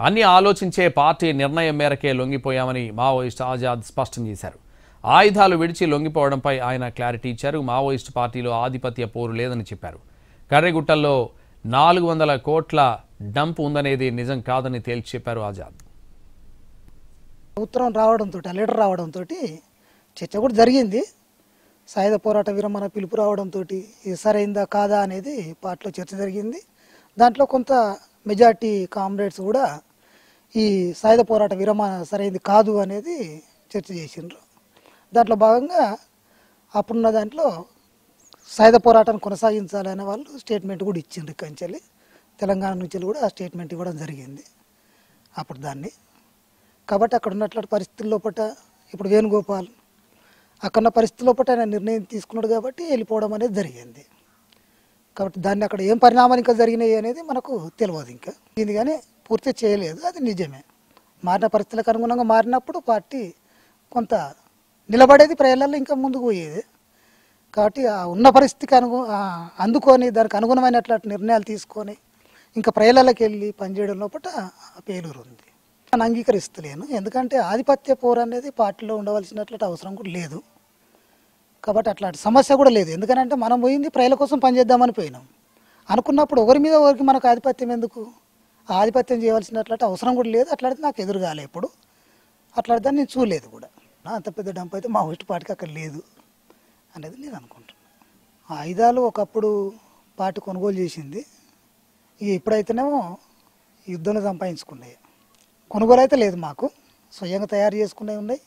అన్ని ఆలోచించే పార్టీ నిర్ణయం మేరకే లొంగిపోయామని మావోయిస్ట్ ఆజాద్ స్పష్టం చేశారు. ఆయుధాలు విడిచి లొంగిపోవడంపై ఆయన క్లారిటీ ఇచ్చారు. మావోయిస్ట్ పార్టీలో ఆధిపత్య పోరు లేదని చెప్పారు. కర్రెగుట్టల్లో 400 కోట్ల డంప్ ఉందనేది నిజం కాదని తేల్చి చెప్పారు ఆజాద్. ఉత్తరం రావడంతో లెటర్ రావడంతో చర్చ కూడా జరిగింది. సాయుధ పోరాట విరమణ పిలుపు రావడంతో ఇది సరైందా కాదా అనేది పార్టీలో చర్చ జరిగింది. దాంట్లో కొంత మెజార్టీ కామ్రేడ్స్ కూడా ఈ సాయుధ పోరాట విరమణ సరైంది కాదు అనేది చర్చ చేసిండ్రు. దాంట్లో భాగంగా అప్పుడున్న దాంట్లో సాయుధ పోరాటాన్ని కొనసాగించాలనే వాళ్ళు స్టేట్మెంట్ కూడా ఇచ్చిండ్రు. కంచెల్లి తెలంగాణ నుంచి కూడా ఆ స్టేట్మెంట్ ఇవ్వడం జరిగింది అప్పుడు దాన్ని. కాబట్టి అక్కడ ఉన్నటువంటి పరిస్థితుల లోపల ఇప్పుడు వేణుగోపాల్ అక్కడున్న పరిస్థితుల లోపల ఆయన నిర్ణయం తీసుకున్నాడు కాబట్టి వెళ్ళిపోవడం అనేది జరిగింది. కాబట్టి దాన్ని అక్కడ ఏం పరిణామాలు ఇంకా జరిగినాయి అనేది మనకు తెలియదు. ఇంకా దీన్ని కానీ పూర్తి చేయలేదు, అది నిజమే. మారిన పరిస్థితులకు అనుగుణంగా మారినప్పుడు పార్టీ కొంత నిలబడేది, ప్రజలలో ఇంకా ముందుకు పోయేది. కాబట్టి ఆ ఉన్న పరిస్థితికి అందుకొని దానికి అనుగుణమైనటువంటి నిర్ణయాలు తీసుకొని ఇంకా ప్రజలకి వెళ్ళి పనిచేయడం లోపల ఆ పేలూరు ఉంది. నేను అంగీకరిస్తలేను, ఎందుకంటే ఆధిపత్య పోరు అనేది పార్టీలో ఉండవలసినటువంటి అవసరం కూడా లేదు. కాబట్టి అట్లాంటి సమస్య కూడా లేదు. ఎందుకంటే మనం పోయింది ప్రజల కోసం పనిచేద్దామని పోయినాం. అనుకున్నప్పుడు ఒకరి మీద ఒకరికి మనకు ఆధిపత్యం ఎందుకు? ఆ ఆధిపత్యం చేయవలసినటువంటి అవసరం కూడా లేదు. అట్లాంటిది నాకు ఎదురుగాలే ఎప్పుడు, అట్లాంటి దాన్ని నేను చూడలేదు కూడా. అంత పెద్ద డంప్ అయితే మావోయిస్ట్ పార్టీకి అక్కడ లేదు అనేది నేను అనుకుంటున్నాను. ఆయుధాలు ఒకప్పుడు పార్టీ కొనుగోలు చేసింది, ఇప్పుడైతేనేమో యుద్ధంలో సంపాదించుకున్నాయి. కొనుగోలు అయితే లేదు, మాకు స్వయంగా తయారు చేసుకునేవి ఉన్నాయి,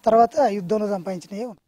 తర్వాత యుద్ధంలో సంపాదించినవి ఉన్నాయి.